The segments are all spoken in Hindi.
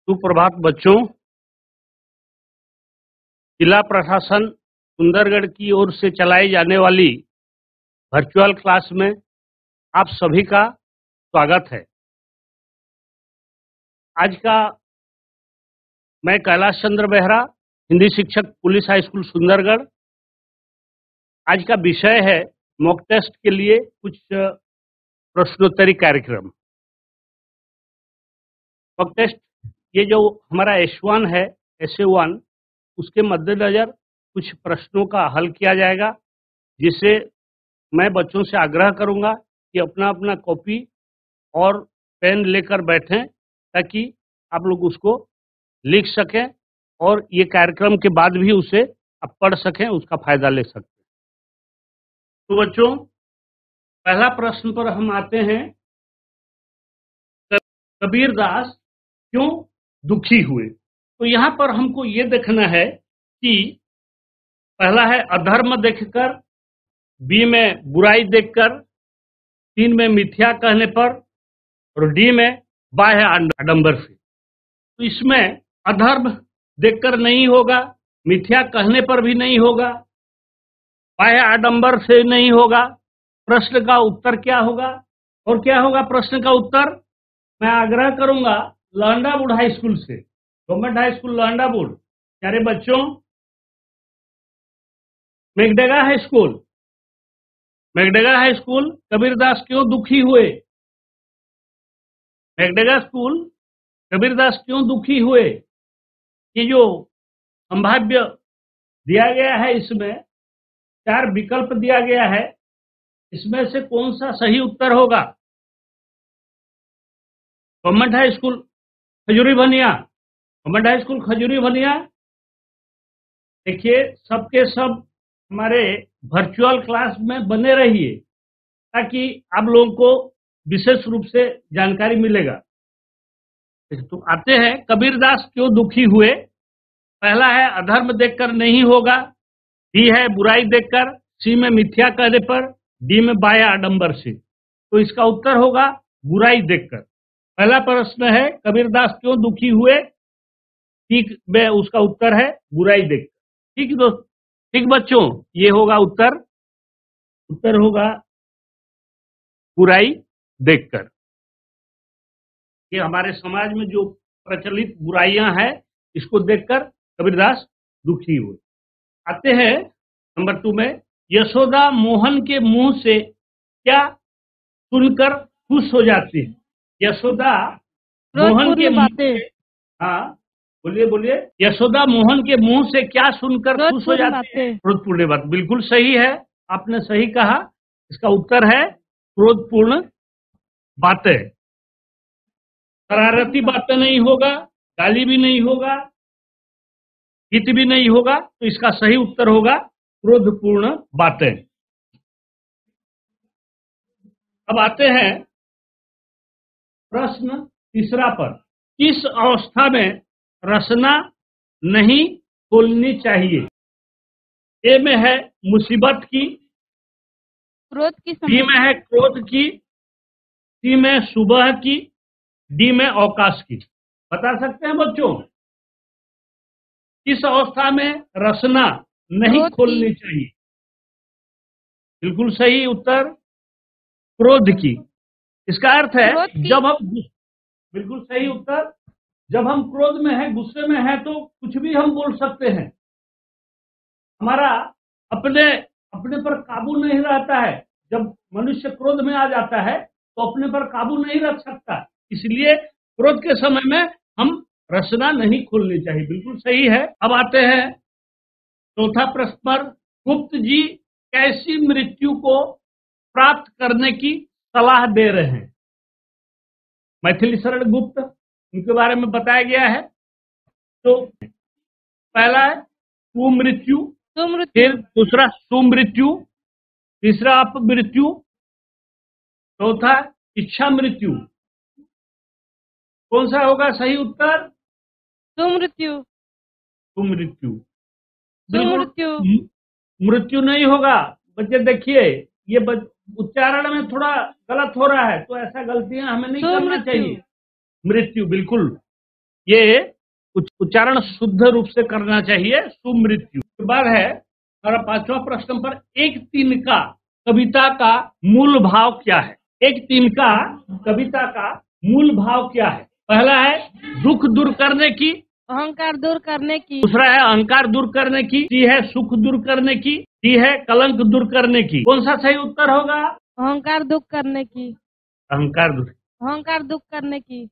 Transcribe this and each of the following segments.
सुप्रभात बच्चों। जिला प्रशासन सुंदरगढ़ की ओर से चलाई जाने वाली वर्चुअल क्लास में आप सभी का स्वागत है। आज का मैं कैलाश चंद्र बेहरा, हिंदी शिक्षक, पुलिस हाई स्कूल सुंदरगढ़। आज का विषय है मॉक टेस्ट के लिए कुछ प्रश्नोत्तरी कार्यक्रम। मॉक टेस्ट ये जो हमारा S1 है, SA1, उसके मद्देनजर कुछ प्रश्नों का हल किया जाएगा, जिसे मैं बच्चों से आग्रह करूंगा कि अपना अपना कॉपी और पेन लेकर बैठें, ताकि आप लोग उसको लिख सकें और ये कार्यक्रम के बाद भी उसे आप पढ़ सकें, उसका फायदा ले सकें। तो बच्चों, पहला प्रश्न पर हम आते हैं। कबीरदास क्यों दुखी हुए? तो यहाँ पर हमको ये देखना है कि पहला है अधर्म देखकर, बी में बुराई देखकर, 3 में मिथ्या कहने पर और डी में बाह्य आडंबर से। तो इसमें अधर्म देखकर नहीं होगा, मिथ्या कहने पर भी नहीं होगा, बाह्य आडंबर से नहीं होगा। प्रश्न का उत्तर क्या होगा? और क्या होगा प्रश्न का उत्तर? मैं आग्रह करूंगा लहंडाबुड हाई स्कूल से, गवर्नमेंट हाई स्कूल लहंडाबुड, प्यारे बच्चों, Meghdega high school, Meghdega high school, Kabirdas क्यों दुखी हुए? मेघडेगा स्कूल, कबीरदास क्यों दुखी हुए? ये जो संभाव्य दिया गया है, इसमें 4 विकल्प दिया गया है, इसमें से कौन सा सही उत्तर होगा? गवर्नमेंट हाई स्कूल खजूरी बनिया, गवर्नमेंट हाई स्कूल खजूरी बनिया। देखिए, सबके सब हमारे वर्चुअल क्लास में बने रहिए, ताकि आप लोगों को विशेष रूप से जानकारी मिलेगा। तो आते हैं, कबीरदास क्यों दुखी हुए? पहला है अधर्म देखकर नहीं होगा, बी है बुराई देखकर, सी में मिथ्या कहने पर, डी में बाह्य आडंबर से। तो इसका उत्तर होगा बुराई देखकर। पहला प्रश्न है कबीरदास क्यों दुखी हुए, ठीक में उसका उत्तर है बुराई देखकर। ठीक है दोस्त, ठीक बच्चों, ये होगा उत्तर। उत्तर होगा बुराई देखकर। ये हमारे समाज में जो प्रचलित बुराइयां हैं, इसको देखकर कबीरदास दुखी हुए। आते हैं नंबर 2 में, यशोदा मोहन के मुंह से क्या सुनकर खुश हो जाती है? यशोदा मोहन के मुंह से, हाँ बोलिए बोलिए, यशोदा मोहन के मुंह से क्या सुनकर खुश हो जाती है? क्रोधपूर्ण बात, बिल्कुल सही है, आपने सही कहा। इसका उत्तर है क्रोधपूर्ण बातें। शरारती बातें नहीं होगा, गाली भी नहीं होगा, हित भी नहीं होगा, तो इसका सही उत्तर होगा क्रोधपूर्ण बातें। अब आते हैं प्रश्न तीसरा पर, किस अवस्था में रसना नहीं खोलनी चाहिए? ए में है मुसीबत की, क्रोध की, बी में है क्रोध की, सी में सुबह की, डी में अवकाश की। बता सकते हैं बच्चों, किस अवस्था में रसना नहीं खोलनी चाहिए? बिल्कुल सही उत्तर क्रोध की। इसका अर्थ है जब हम, बिल्कुल सही उत्तर, जब हम क्रोध में हैं, गुस्से में हैं, तो कुछ भी हम बोल सकते हैं। हमारा अपने पर काबू नहीं रहता है। जब मनुष्य क्रोध में आ जाता है तो अपने पर काबू नहीं रख सकता, इसलिए क्रोध के समय में हम रसना नहीं खोलनी चाहिए। बिल्कुल सही है। अब आते हैं चौथा प्रश्न पर, गुप्त जी कैसी मृत्यु को प्राप्त करने की सलाह दे रहे हैं? मैथिली शरण गुप्त, उनके बारे में बताया गया है। तो पहला है कुमृत्यु, फिर दूसरा सुमृत्यु, तीसरा अपमृत्यु, चौथा इच्छा मृत्यु। कौन सा होगा सही उत्तर? सुमृत्यु। सुमृत्यु, सुमृत्यु, मृत्यु नहीं होगा। बच्चे देखिए, ये उच्चारण में थोड़ा गलत हो रहा है, तो ऐसा गलतियां हमें नहीं करना चाहिए। मृत्यु, बिल्कुल ये उच्चारण शुद्ध रूप से करना चाहिए, सुमृत्यु। के बाद है हमारा 5वां प्रश्न पर, एक तिनका कविता का मूल भाव क्या है? एक तिनका कविता का मूल भाव क्या है? पहला है दुख दूर करने की, अहंकार दूर करने की, दूसरा है अहंकार दूर करने की, सी है सुख दूर करने की, डी है कलंक दूर करने की। कौन सा सही उत्तर होगा? अहंकार दुख करने की, अहंकार दूर, अहंकार दुख करने की,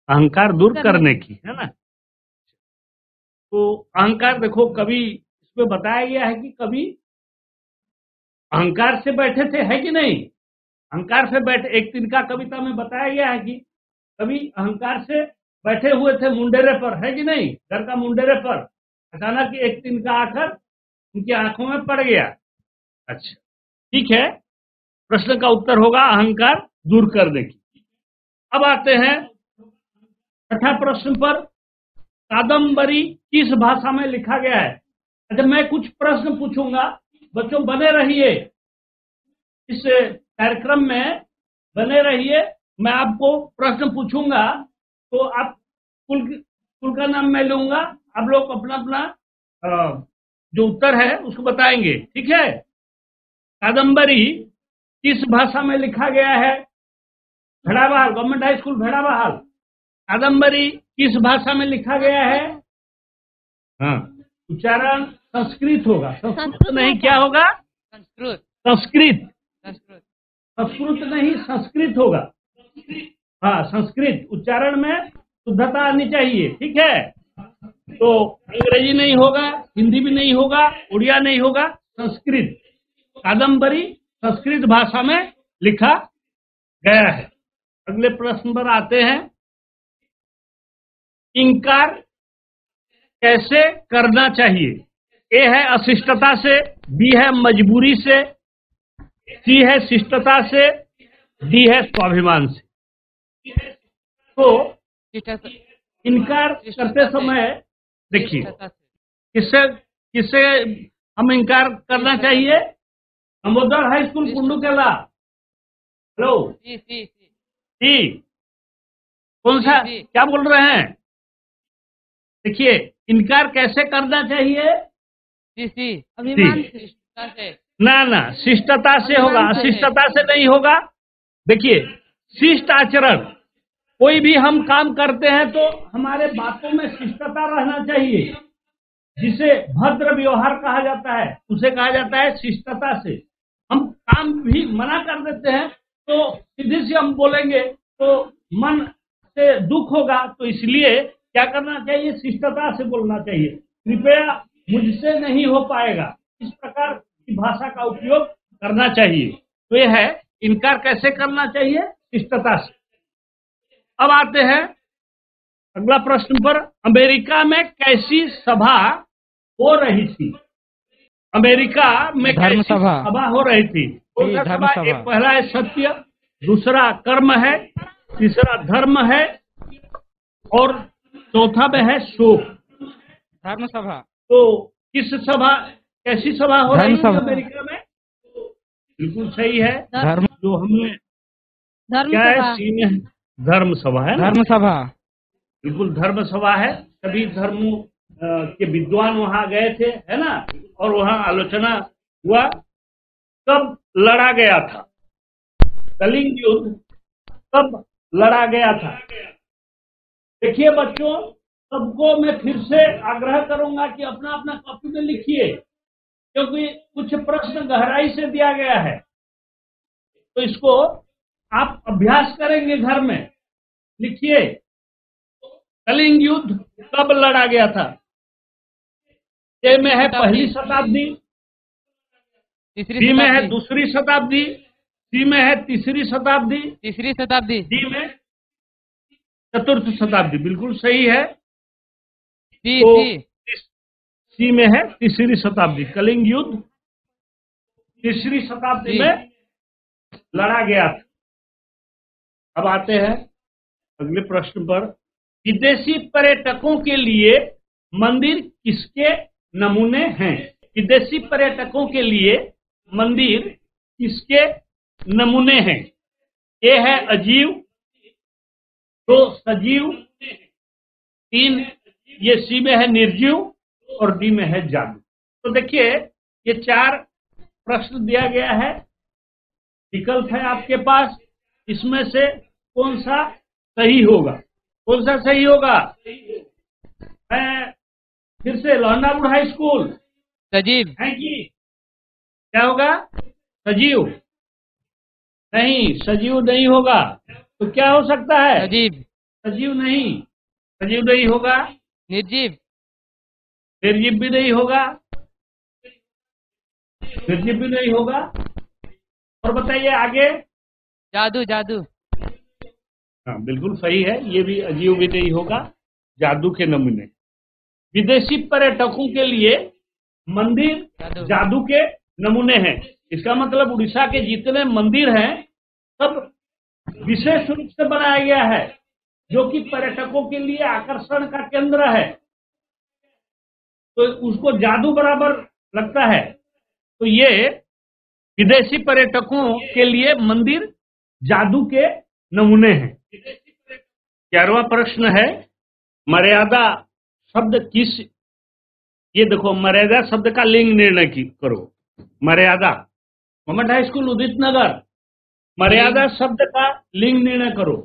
अहंकार दूर करने की, है ना। तो अहंकार देखो, कवि इसमें बताया गया है कि कवि अहंकार से बैठे थे, है कि नहीं? अहंकार से बैठे, एक तिनका कविता में बताया गया है कि कवि अहंकार से बैठे हुए थे मुंडेरे पर, है कि नहीं? घर का मुंडेरे पर अचानक एक तिनका आकर उनकी आंखों में पड़ गया। अच्छा, ठीक है, प्रश्न का उत्तर होगा अहंकार दूर करने की। अब आते हैं 6ठा प्रश्न पर, कादम्बरी किस भाषा में लिखा गया है? अच्छा, मैं कुछ प्रश्न पूछूंगा, बच्चों बने रहिए, इस कार्यक्रम में बने रहिए। मैं आपको प्रश्न पूछूंगा तो आप कुल का नाम मैं लूंगा, आप लोग अपना अपना जो उत्तर है उसको बताएंगे, ठीक है? कादम्बरी किस भाषा में लिखा गया है? भेड़ाबहाल, गवर्नमेंट हाई स्कूल भेड़ाबहाल। कादम्बरी किस भाषा में लिखा गया है? हाँ, उच्चारण संस्कृत होगा, संस्कृत नहीं, क्या होगा? संस्कृत, संस्कृत, संस्कृत, संस्कृत नहीं, संस्कृत होगा। हाँ, संस्कृत। उच्चारण में शुद्धता आनी चाहिए, ठीक है? तो अंग्रेजी नहीं होगा, हिंदी भी नहीं होगा, उड़िया नहीं होगा, संस्कृत। कादम्बरी संस्कृत भाषा में लिखा गया है। अगले प्रश्न पर आते हैं, इंकार कैसे करना चाहिए? ए है अशिष्टता से, बी है मजबूरी से, सी है शिष्टता से, डी है स्वाभिमान से। तो इनकार करते समय देखिए, किससे किससे हम इनकार करना चाहिए? अमोदर हाई स्कूल कुंडूकेला। हेलो, सी, कौन सा, क्या बोल रहे हैं? देखिए, इनकार कैसे करना चाहिए? अभिमान से, ना, शिष्टता से होगा, अशिष्टता से नहीं होगा। देखिए, शिष्ट आचरण, कोई भी हम काम करते हैं तो हमारे बातों में शिष्टता रहना चाहिए, जिसे भद्र व्यवहार कहा जाता है, उसे कहा जाता है शिष्टता से। हम काम भी मना कर देते हैं तो सीधे से हम बोलेंगे तो मन से दुख होगा, तो इसलिए क्या करना चाहिए? शिष्टता से बोलना चाहिए। कृपया मुझसे नहीं हो पाएगा, इस प्रकार की भाषा का उपयोग करना चाहिए। तो यह है इनकार कैसे करना चाहिए? शिष्टता से। अब आते हैं अगला प्रश्न पर, अमेरिका में कैसी सभा हो रही थी? अमेरिका में कैसी सभा हो रही थी? एक पहला है सत्य, दूसरा कर्म है, तीसरा धर्म है और चौथा में है शोक। धर्म सभा। तो किस सभा, कैसी सभा हो रही है अमेरिका में? बिल्कुल सही है, धर्म, जो हमने क्या है, सीन है, धर्म सभा है, धर्म सभा, बिल्कुल धर्म सभा है। सभी धर्मों के विद्वान वहां गए थे, है ना, और वहां आलोचना हुआ। कब लड़ा गया था कलिंग युद्ध? कब लड़ा गया था? देखिए बच्चों, सबको मैं फिर से आग्रह करूंगा कि अपना अपना कॉपी में लिखिए, क्योंकि कुछ प्रश्न गहराई से दिया गया है, तो इसको आप अभ्यास करेंगे घर में। लिखिए, कलिंग युद्ध कब लड़ा गया था? ए में है पहली शताब्दी, बी में है दूसरी शताब्दी, सी में है तीसरी शताब्दी, डी में चतुर्थ शताब्दी। बिल्कुल सही है, सी में है तीसरी शताब्दी। कलिंग युद्ध तीसरी शताब्दी में लड़ा गया था। अब आते हैं अगले प्रश्न पर, विदेशी पर्यटकों के लिए मंदिर किसके नमूने हैं? विदेशी पर्यटकों के लिए मंदिर किसके नमूने हैं? ए है अजीव, दो सजीव, 3 ये सी में है निर्जीव और डी में है जादू। तो देखिए ये 4 प्रश्न दिया गया है, विकल्प है आपके पास, इसमें से कौन सा सही होगा? कौन सा सही होगा? मैं फिर से लोहंडापुर हाई स्कूल सजीव। है कि क्या होगा? सजीव नहीं, सजीव नहीं होगा। तो क्या हो सकता है? सजीव। सजीव नहीं, सजीव नहीं होगा, निर्जीव। निर्जीव भी नहीं होगा, निर्जीव भी नहीं होगा। और बताइए आगे। जादू। जादू। हाँ बिल्कुल सही है, ये भी अजीब भी नहीं होगा, जादू के नमूने। विदेशी पर्यटकों के लिए मंदिर जादू के नमूने हैं। इसका मतलब उड़ीसा के जितने मंदिर हैं सब विशेष रूप से बनाया गया है, जो कि पर्यटकों के लिए आकर्षण का केंद्र है, तो उसको जादू बराबर लगता है। तो ये विदेशी पर्यटकों के लिए मंदिर जादू के नमूने हैं। 11वां प्रश्न है, मर्यादा शब्द किस, ये देखो मर्यादा शब्द का लिंग निर्णय करो। मर्यादा, गवर्नमेंट हाई स्कूल उदित नगर, मर्यादा शब्द का लिंग निर्णय करो।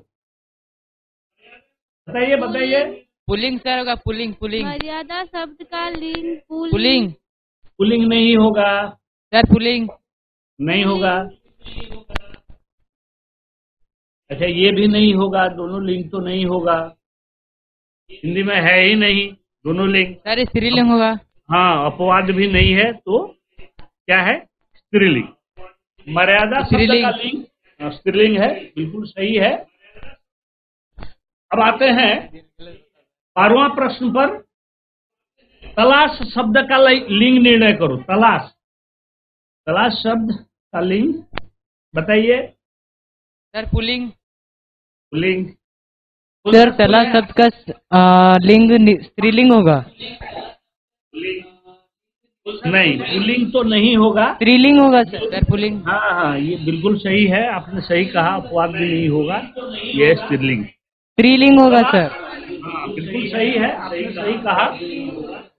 बताइए बताइए। पुलिंग सर होगा, पुलिंग। पुलिंग। मर्यादा शब्द का लिंग पुलिंग। पुलिंग नहीं होगा सर, पुलिंग नहीं होगा। अच्छा ये भी नहीं होगा, दोनों लिंग तो नहीं होगा, हिंदी में है ही नहीं दोनों लिंग। सर, स्त्रीलिंग होगा। हाँ अपवाद भी नहीं है, तो क्या है? स्त्रीलिंग। मर्यादा शब्द का लिंग स्त्रीलिंग है, बिल्कुल सही है। अब आते हैं 12वां प्रश्न पर, तलाश शब्द का लिंग निर्णय करो। तलाश, तलाश शब्द का लिंग बताइए। Sir, pulling. पुलिंग। सर, तलाश शब्द का लिंग स्त्रीलिंग होगा। नहीं, पुलिंग तो नहीं होगा, स्त्रीलिंग होगा सर, पुलिंग। हाँ हाँ ये बिल्कुल सही है, आपने सही कहा, अपवाद भी नहीं होगा, ये स्त्रीलिंग। स्त्रीलिंग होगा सर। हाँ बिल्कुल सही है, आपने सही कहा,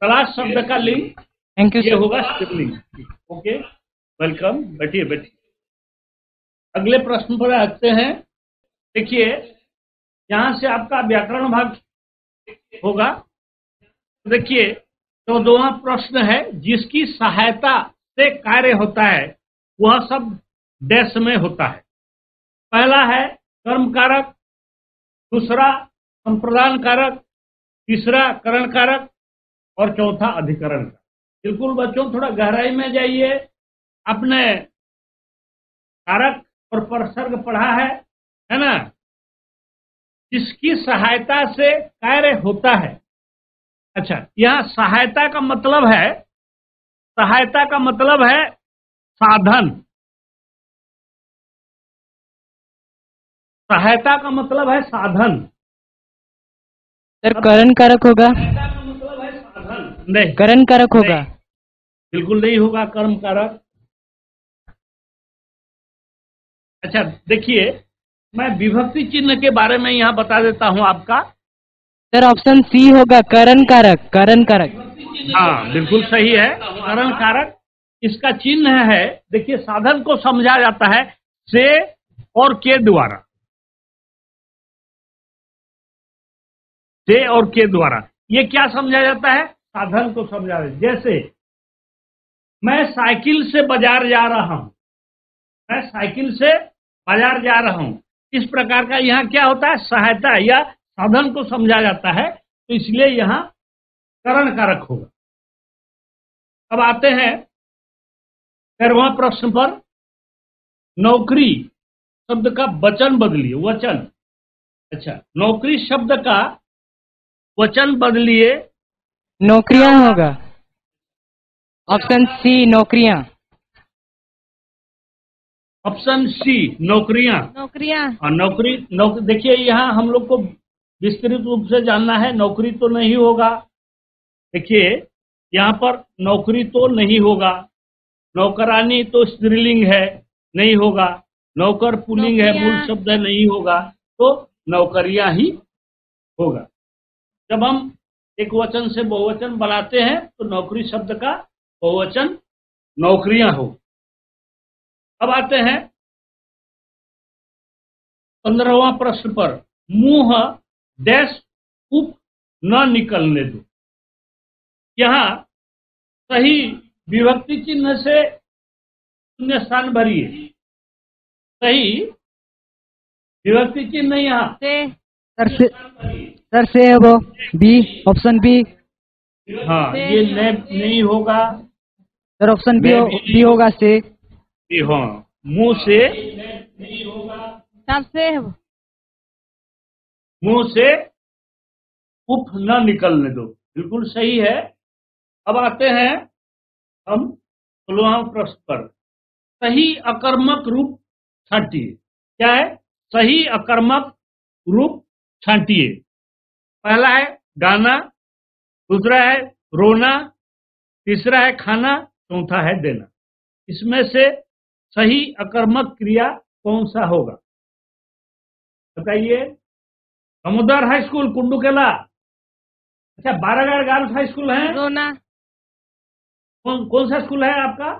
तलाश शब्द का लिंग थैंक यू ये सर। होगा स्त्रीलिंग। ओके वेलकम, बैठिए बैठिए। अगले प्रश्न पर आते हैं। देखिए यहां से आपका व्याकरण भाग होगा। देखिए 14वां प्रश्न है, जिसकी सहायता से कार्य होता है वह सब डैश में होता है। पहला है कर्म कारक, दूसरा संप्रदान कारक, तीसरा करण कारक और चौथा अधिकरण कारक। बिल्कुल बच्चों थोड़ा गहराई में जाइए, आपने कारक और प्रसर्ग पढ़ा है ना? इसकी सहायता से कार्य होता है। अच्छा यहाँ सहायता का मतलब है, सहायता का मतलब है साधन, सहायता का मतलब है साधन। सर, करण कारक होगा। सहायता का मतलब है साधन, नहीं करण कारक होगा। बिल्कुल नहीं होगा कर्म कारक। अच्छा देखिए मैं विभक्ति चिन्ह के बारे में यहाँ बता देता हूँ आपका। सर, ऑप्शन सी होगा, करण कारक। करण कारक। हाँ बिल्कुल सही है, करण कारक। इसका चिन्ह है, देखिए साधन को समझा जाता है से और के द्वारा, से और के द्वारा। ये क्या समझा जाता है? साधन को समझा जाता है। जैसे मैं साइकिल से बाजार जा रहा हूं, मैं साइकिल से बाजार जा रहा हूं, इस प्रकार का यहाँ क्या होता है? सहायता या साधन को समझा जाता है, तो इसलिए यहाँ करण कारक होगा। अब आते हैं 13वां प्रश्न पर, नौकरी शब्द का वचन बदलिए। वचन, अच्छा नौकरी शब्द का वचन बदलिए। नौकरियां होगा। ऑप्शन सी, नौकरियां। ऑप्शन सी नौकरियां। नौकरियां। और नौकरी देखिए यहाँ हम लोग को विस्तृत रूप से जानना है, नौकरी तो नहीं होगा। देखिए यहाँ पर नौकरी तो नहीं होगा, नौकरानी तो स्त्रीलिंग है, नहीं होगा, नौकर पुल्लिंग है, मूल शब्द है, नहीं होगा, तो नौकरियां ही होगा। जब हम एक वचन से बहुवचन बनाते हैं तो नौकरी शब्द का बहुवचन नौकरियां हो। अब आते हैं 15वां प्रश्न पर, मुंह डैश उप न निकलने दो। यहां सही विभक्ति चिन्ह से शून्य स्थान भरिए। सही विभक्ति चिन्ह यहाँ से सर से है वो बी, ऑप्शन बी। हाँ, ये नहीं होगा सर, ऑप्शन बी होगा से। हाँ, मुंह से सब से मुंह से उफ न निकलने दो, बिल्कुल सही है। अब आते हैं हम 16वां प्रश्न पर, सही अकर्मक रूप छांटिए। क्या है? सही अकर्मक रूप छांटिए। पहला है गाना, दूसरा है रोना, तीसरा है खाना, चौथा है देना। इसमें से सही अकर्मक क्रिया कौन सा होगा? बताइए। समुद्र हाई स्कूल कुंडुकेला, अच्छा, बारागढ़ गर्ल्स हाई स्कूल है। रोना। कौन सा स्कूल है आपका?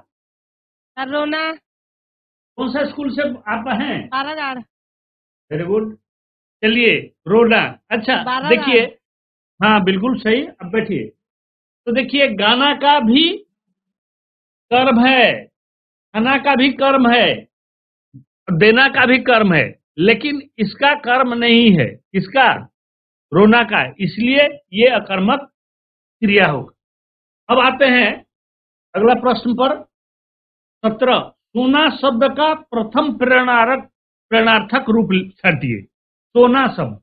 रोना। कौन सा स्कूल से आप हैं? बारागढ़। वेरी गुड, चलिए रोना। अच्छा देखिए, हाँ बिल्कुल सही। अब बैठिए। तो देखिए, गाना का भी कर्म है, खाना का भी कर्म है, देना का भी कर्म है, लेकिन इसका कर्म नहीं है। किसका? रोना का। इसलिए ये अकर्मक क्रिया होगा। अब आते हैं अगला प्रश्न पर, 17, सोना शब्द का प्रथम प्रेरणार्थक रूप छांटिए। सोना शब्द,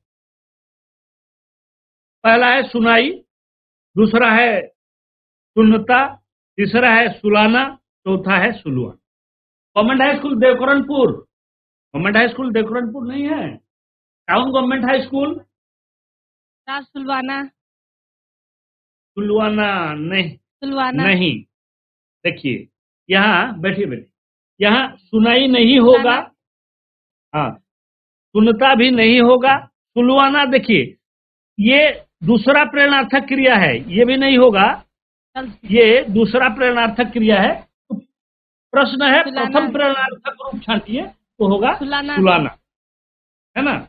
पहला है सुनाई, दूसरा है सुनता, तीसरा है सुलाना, चौथा है Sulua. Government high school Deokaranpur, government high school Deokaranpur नहीं है, town government high school Sulwana. Sulwana नहीं, सुलवाना नहीं। देखिए, यहाँ बैठिए, यहाँ सुनाई नहीं होगा, हाँ, सुनता भी नहीं होगा। सुलवाना, देखिए ये दूसरा प्रेरणार्थक क्रिया है, ये भी नहीं होगा, ये दूसरा प्रेरणार्थक क्रिया है। तो प्रश्न है प्रथम प्रेरणार्थक रूप छांटिए, तो होगा सुलाना, है ना।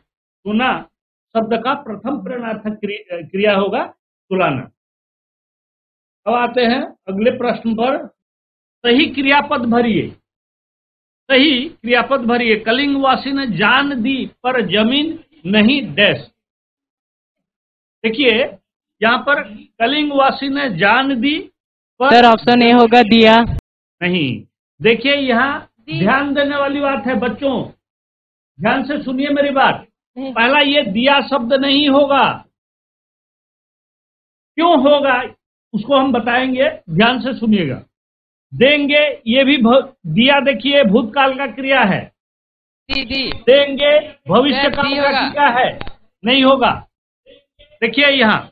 सुना शब्द का प्रथम प्रेरणार्थक क्रिया होगा सुलाना। अब आते हैं अगले प्रश्न पर, सही क्रियापद भरिए। सही क्रियापद भरिए। कलिंगवासी ने जान दी पर जमीन नहीं डैश। देखिए, यहाँ पर कलिंगवासी ने जान दी पर, सर ऑप्शन ए होगा दिया। नहीं। देखिए, यहाँ ध्यान देने वाली बात है बच्चों, ध्यान से सुनिए मेरी बात। पहला, ये दिया शब्द नहीं होगा। क्यों होगा उसको हम बताएंगे, ध्यान से सुनिएगा। देंगे, ये भी दिया, देखिए भूतकाल का क्रिया है। देंगे भविष्य काल का क्रिया है, नहीं होगा। देखिए, यहाँ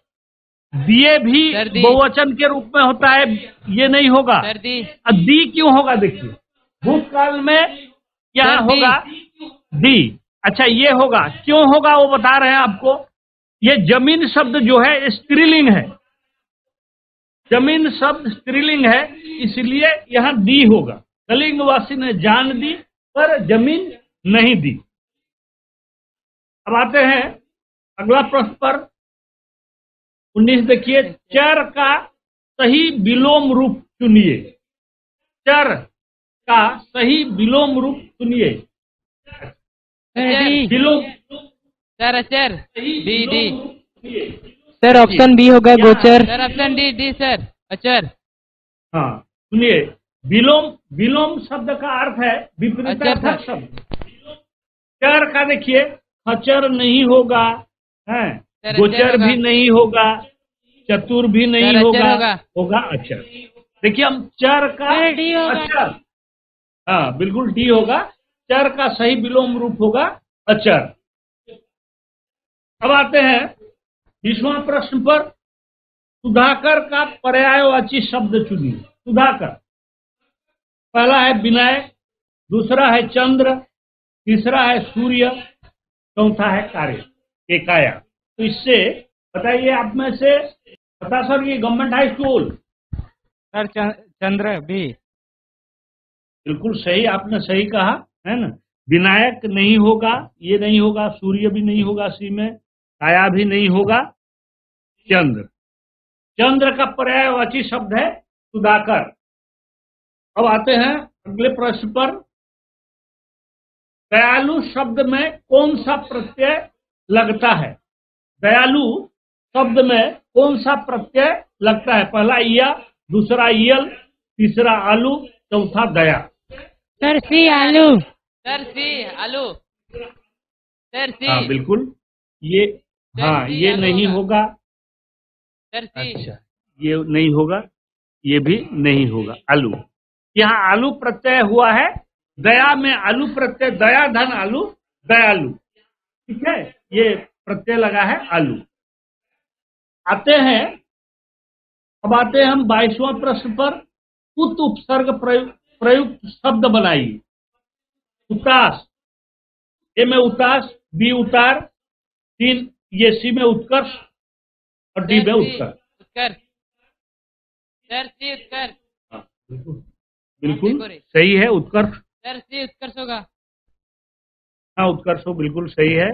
दिए भी बहुवचन के रूप में होता है, ये नहीं होगा। दी क्यों होगा? देखिए, भूतकाल में यहाँ होगा दी। अच्छा, ये होगा, क्यों होगा वो बता रहे हैं आपको। ये जमीन शब्द जो है स्त्रीलिंग है, जमीन शब्द स्त्रीलिंग है, इसलिए यहाँ दी होगा। कलिंगवासी ने जान दी पर जमीन नहीं दी। अब आते हैं अगला प्रश्न पर, 19, देखिए, चर का सही विलोम रूप चुनिए। चर का सही विलोम रूप चुनिए। विलोम, sir D. Sir option B होगा गोचर। सर ऑप्शन डी सर, अचर। हाँ सुनिए, विलोम शब्द का अर्थ है विपरीतार्थक शब्द। चर का देखिए, अचर नहीं होगा, है, गोचर भी नहीं होगा, चतुर भी नहीं होगा अचर। देखिए, हम चर का अचर, हाँ बिल्कुल डी होगा। चर का सही विलोम रूप होगा अचर। अब आते हैं 20वां प्रश्न पर, सुधाकर का पर्यायवाची शब्द चुनिए। सुधाकर, पहला है विनय, दूसरा है चंद्र, तीसरा है सूर्य, चौथा है कार्य, एकाया। तो इससे बताइए आप में से, बता सर ये गवर्नमेंट हाई स्कूल। सर चंद्र बी। बिल्कुल सही, आपने सही कहा है ना। विनायक नहीं होगा, ये नहीं होगा, सूर्य भी नहीं होगा, सी में काया भी नहीं होगा, चंद्र। चंद्र का पर्यायवाची शब्द है सुधाकर। अब आते हैं अगले प्रश्न पर। दयालु शब्द में कौन सा प्रत्यय लगता है? दयालु शब्द में कौन सा प्रत्यय लगता है? पहला इया, दूसरा यल, तीसरा आलू, चौथा दया। सर सी आलू। सर सी आलू। सर सी। हाँ बिल्कुल, ये हाँ ये नहीं होगा। सर सी। अच्छा, ये नहीं होगा, ये भी नहीं होगा। आलू, यहाँ आलू प्रत्यय हुआ है। दया में आलू प्रत्यय, दया धन आलू, दयालु। ठीक है, ये प्रत्यय लगा है आलू। आते हैं हम 22वां प्रश्न पर। उत उपसर्ग प्रयुक्त शब्द बनाइए। उतास, ए में उतास, बी उतार, तीन ये सी में उत्कर्ष और डी में उत्कर्ष। उत्कर्ष। सर सी उत्कर्ष। हाँ, बिल्कुल सही है, उत्कर्ष। सर सी उत्कर्ष होगा। हाँ उत्कर्ष हो, बिल्कुल सही है।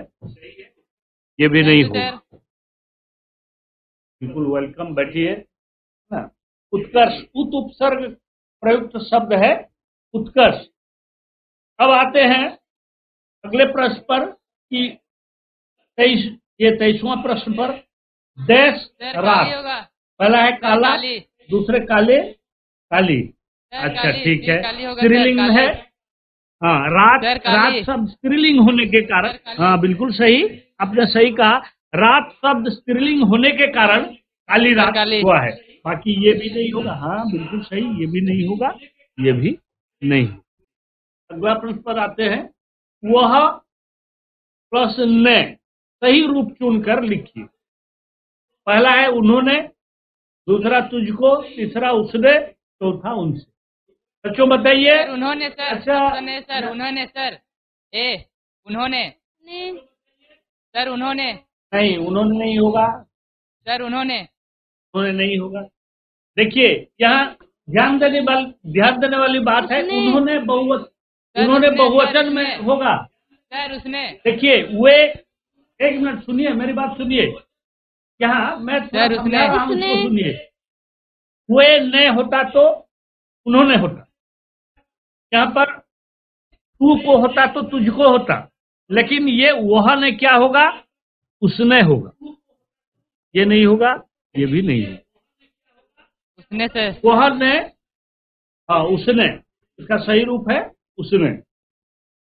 ये भी नहीं होगा। बिल्कुल वेलकम, बैठिए ना। उत्कर्ष, उत उपसर्ग प्रयुक्त शब्द है उत्कर्ष। अब आते हैं अगले प्रश्न पर कि 23वां प्रश्न पर। देश रात, पहला है काला, दूसरे काले, काली। अच्छा ठीक है, स्त्रीलिंग है। हाँ रात, रात शब्द स्त्रीलिंग होने के कारण, हाँ बिल्कुल सही, आपने सही कहा। रात शब्द स्त्रीलिंग होने के कारण काली रात हुआ है। बाकी ये भी नहीं होगा। हाँ बिल्कुल सही, ये भी नहीं होगा, ये भी नहीं। अगला प्रश्न पर आते हैं। वह प्लस ने सही रूप चुनकर लिखिए। पहला है उन्होंने, दूसरा तुझको, तीसरा उसने, चौथा उनसे। बच्चों बताइए। उन्होंने सर। अच्छा सर उन्होंने सर। उन्होंने सर। उन्होंने नहीं, उन्होंने नहीं होगा सर। उन्होंने नहीं होगा। देखिए यहाँ ध्यान देने वाली बात है। उन्होंने बहुवचन में होगा सर। उसने। देखिए वे, एक मिनट सुनिए, मेरी बात सुनिए। यहाँ मैं थोड़ा समझा रहा हूँ, उसको सुनिए। वे ने होता तो उन्होंने होता, यहाँ पर तू को होता तो तुझको होता, लेकिन ये वह ने क्या होगा? उसने होगा। ये नहीं होगा, ये भी नहीं होगा। उसने से वह ने, हाँ उसने, इसका सही रूप है उसने।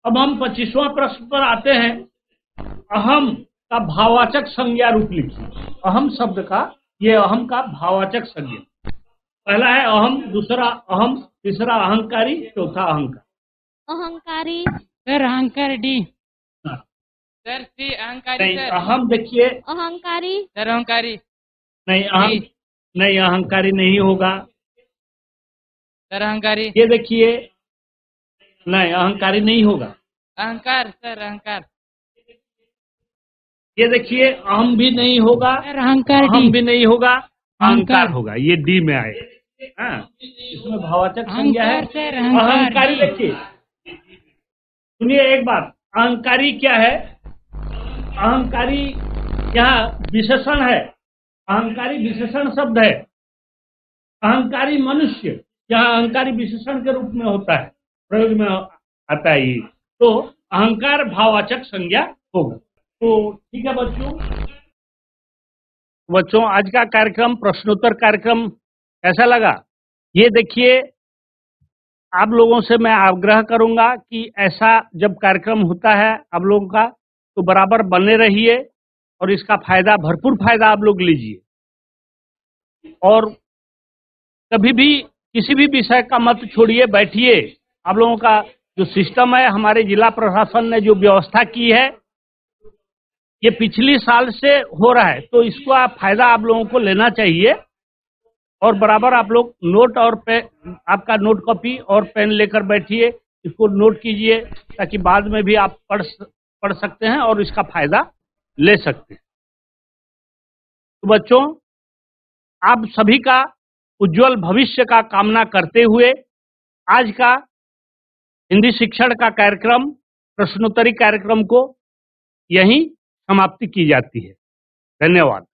अब हम 25वां प्रश्न पर आते हैं। अहम का भाववाचक संज्ञा रूप लिखिए। अहम शब्द का, ये अहम का भाववाचक संज्ञा। पहला है अहम, दूसरा अहम, तीसरा अहंकारी, चौथा अहंकार। अहंकारी। सर अहंकार डी। सर सी अहंकारी। नहीं अहम, देखिए अहंकारी। सर अहंकारी। नहीं अहम, नहीं अहंकारी नहीं होगा। सर अहंकारी। ये देखिए, नहीं अहंकारी नहीं होगा। अहंकार सर। अहंकार। ये देखिए अहम भी नहीं होगा, अहंकार अहम भी नहीं होगा, अहंकार होगा। ये डी में आएगा। हाँ, इसमें भाववाचक संज्ञा है अहंकारी। देखिए सुनिए एक बात, अहंकारी क्या है? अहंकारी यहाँ विशेषण है, अहंकारी विशेषण शब्द है। अहंकारी मनुष्य यहाँ अहंकारी विशेषण के रूप में होता है, प्रयोग में आता है ये। तो अहंकार भाववाचक संज्ञा होगा। तो ठीक है बच्चों, आज का कार्यक्रम प्रश्नोत्तर कार्यक्रम कैसा लगा? ये देखिए, आप लोगों से मैं आग्रह करूंगा कि ऐसा जब कार्यक्रम होता है आप लोगों का, तो बराबर बने रहिए और इसका फायदा, भरपूर फायदा आप लोग लीजिए। और कभी भी किसी भी विषय का मत छोड़िए, बैठिए। आप लोगों का जो सिस्टम है, हमारे जिला प्रशासन ने जो व्यवस्था की है, ये पिछली साल से हो रहा है, तो इसको फायदा आप लोगों को लेना चाहिए। और बराबर आप लोग नोट और पेन, आपका नोट कॉपी और पेन लेकर बैठिए, इसको नोट कीजिए, ताकि बाद में भी आप पढ़ सकते हैं और इसका फायदा ले सकते हैं। तो बच्चों, आप सभी का उज्जवल भविष्य का कामना करते हुए आज का हिंदी शिक्षण का कार्यक्रम, प्रश्नोत्तरी कार्यक्रम को यहीं समाप्ति की जाती है। धन्यवाद।